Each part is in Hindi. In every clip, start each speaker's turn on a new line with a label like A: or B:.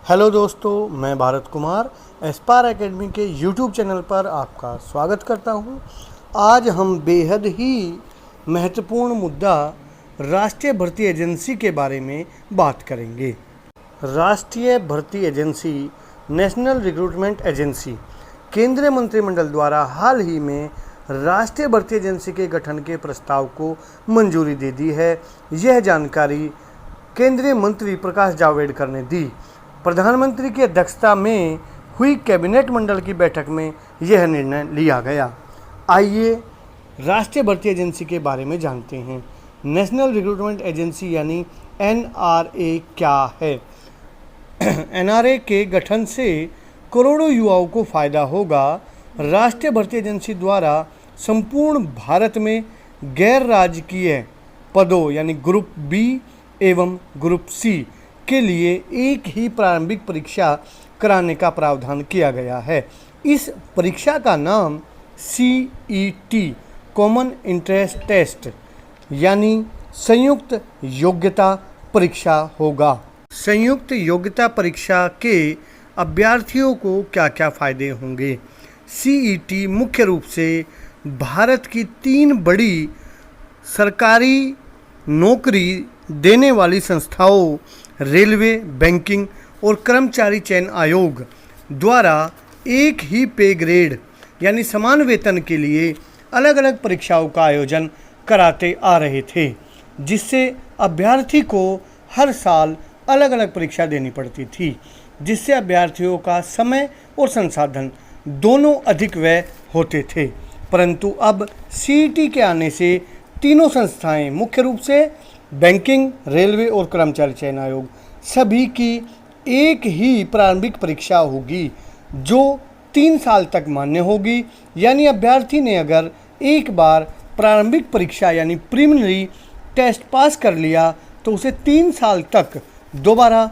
A: हेलो दोस्तों, मैं भारत कुमार एस्पायर एकेडमी के यूट्यूब चैनल पर आपका स्वागत करता हूं। आज हम बेहद ही महत्वपूर्ण मुद्दा राष्ट्रीय भर्ती एजेंसी के बारे में बात करेंगे। राष्ट्रीय भर्ती एजेंसी, नेशनल रिक्रूटमेंट एजेंसी, केंद्रीय मंत्रिमंडल द्वारा हाल ही में राष्ट्रीय भर्ती एजेंसी के गठन के प्रस्ताव को मंजूरी दे दी है। यह जानकारी केंद्रीय मंत्री प्रकाश जावड़ेकर ने दी। प्रधानमंत्री की अध्यक्षता में हुई कैबिनेट मंडल की बैठक में यह निर्णय लिया गया। आइए राष्ट्रीय भर्ती एजेंसी के बारे में जानते हैं। नेशनल रिक्रूटमेंट एजेंसी यानी NRA क्या है? NRA के गठन से करोड़ों युवाओं को फायदा होगा। राष्ट्रीय भर्ती एजेंसी द्वारा संपूर्ण भारत में गैर राजकीय पदों यानी ग्रुप बी एवं ग्रुप सी के लिए एक ही प्रारंभिक परीक्षा कराने का प्रावधान किया गया है। इस परीक्षा का नाम CET कॉमन एंट्रेंस टेस्ट यानी संयुक्त योग्यता परीक्षा होगा। संयुक्त योग्यता परीक्षा के अभ्यर्थियों को क्या क्या फायदे होंगे? CET मुख्य रूप से भारत की 3 बड़ी सरकारी नौकरी देने वाली संस्थाओं रेलवे, बैंकिंग और कर्मचारी चयन आयोग द्वारा एक ही पे ग्रेड यानी समान वेतन के लिए अलग अलग परीक्षाओं का आयोजन कराते आ रहे थे, जिससे अभ्यर्थी को हर साल अलग अलग परीक्षा देनी पड़ती थी, जिससे अभ्यर्थियों का समय और संसाधन दोनों अधिक व्यय होते थे। परंतु अब CET के आने से तीनों संस्थाएं, मुख्य रूप से बैंकिंग, रेलवे और कर्मचारी चयन आयोग, सभी की एक ही प्रारंभिक परीक्षा होगी जो 3 साल तक मान्य होगी। यानी अभ्यर्थी ने अगर एक बार प्रारंभिक परीक्षा यानी प्रीलिमिनरी टेस्ट पास कर लिया तो उसे 3 साल तक दोबारा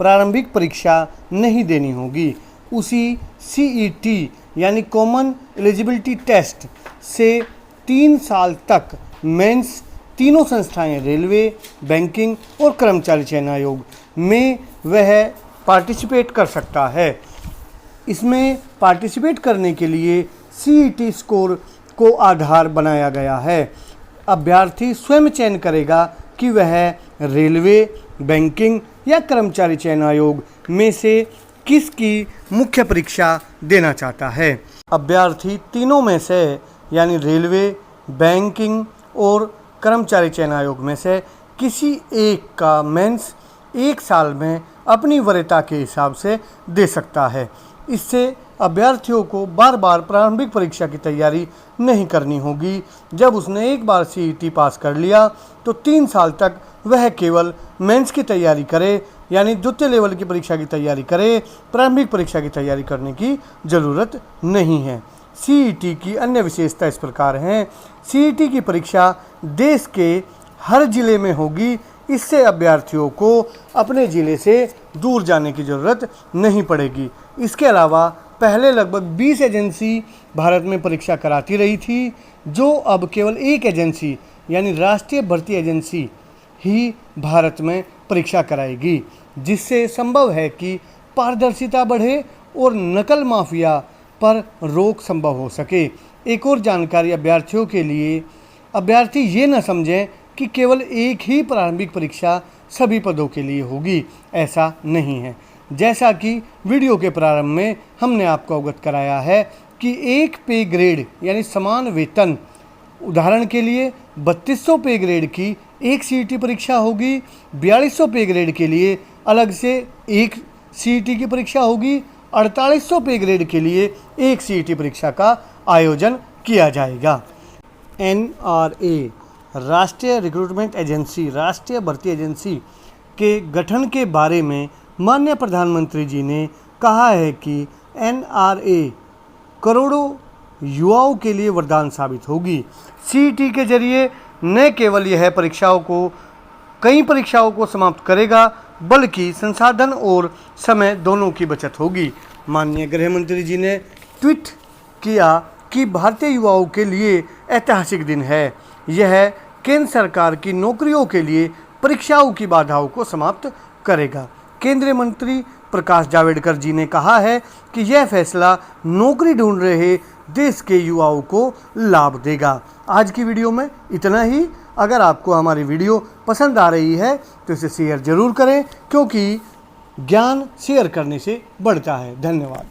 A: प्रारंभिक परीक्षा नहीं देनी होगी। उसी CET यानी कॉमन एलिजिबिलिटी टेस्ट से 3 साल तक मेंस तीनों संस्थाएं रेलवे, बैंकिंग और कर्मचारी चयन आयोग में वह पार्टिसिपेट कर सकता है। इसमें पार्टिसिपेट करने के लिए CET स्कोर को आधार बनाया गया है। अभ्यर्थी स्वयं चयन करेगा कि वह रेलवे, बैंकिंग या कर्मचारी चयन आयोग में से किसकी मुख्य परीक्षा देना चाहता है। अभ्यर्थी तीनों में से यानी रेलवे, बैंकिंग और कर्मचारी चयन आयोग में से किसी एक का मेंस 1 साल में अपनी वरीयता के हिसाब से दे सकता है। इससे अभ्यर्थियों को बार बार प्रारंभिक परीक्षा की तैयारी नहीं करनी होगी। जब उसने एक बार CET पास कर लिया तो 3 साल तक वह केवल मेंस की तैयारी करे यानी द्वितीय लेवल की परीक्षा की तैयारी करे, प्रारंभिक परीक्षा की तैयारी करने की ज़रूरत नहीं है। CET की अन्य विशेषता इस प्रकार हैं। CET की परीक्षा देश के हर जिले में होगी। इससे अभ्यर्थियों को अपने ज़िले से दूर जाने की ज़रूरत नहीं पड़ेगी। इसके अलावा पहले लगभग 20 एजेंसी भारत में परीक्षा कराती रही थी, जो अब केवल एक एजेंसी यानी राष्ट्रीय भर्ती एजेंसी ही भारत में परीक्षा कराएगी, जिससे संभव है कि पारदर्शिता बढ़े और नकल माफिया पर रोक संभव हो सके। एक और जानकारी अभ्यर्थियों के लिए, अभ्यर्थी ये न समझें कि केवल एक ही प्रारंभिक परीक्षा सभी पदों के लिए होगी। ऐसा नहीं है। जैसा कि वीडियो के प्रारंभ में हमने आपको अवगत कराया है कि एक पे ग्रेड यानी समान वेतन, उदाहरण के लिए 3200 पे ग्रेड की एक CET परीक्षा होगी, 4200 पे ग्रेड के लिए अलग से एक CET की परीक्षा होगी, 4800 पे ग्रेड के लिए एक CET परीक्षा का आयोजन किया जाएगा। NRA राष्ट्रीय रिक्रूटमेंट एजेंसी, राष्ट्रीय भर्ती एजेंसी के गठन के बारे में माननीय प्रधानमंत्री जी ने कहा है कि NRA करोड़ों युवाओं के लिए वरदान साबित होगी। CET के जरिए न केवल यह कई परीक्षाओं को समाप्त करेगा, बल्कि संसाधन और समय दोनों की बचत होगी। माननीय गृह मंत्री जी ने ट्वीट किया कि भारतीय युवाओं के लिए ऐतिहासिक दिन है। यह केंद्र सरकार की नौकरियों के लिए परीक्षाओं की बाधाओं को समाप्त करेगा। केंद्रीय मंत्री प्रकाश जावड़ेकर जी ने कहा है कि यह फैसला नौकरी ढूंढ रहे देश के युवाओं को लाभ देगा। आज की वीडियो में इतना ही। अगर आपको हमारी वीडियो पसंद आ रही है तो इसे शेयर ज़रूर करें, क्योंकि ज्ञान शेयर करने से बढ़ता है। धन्यवाद।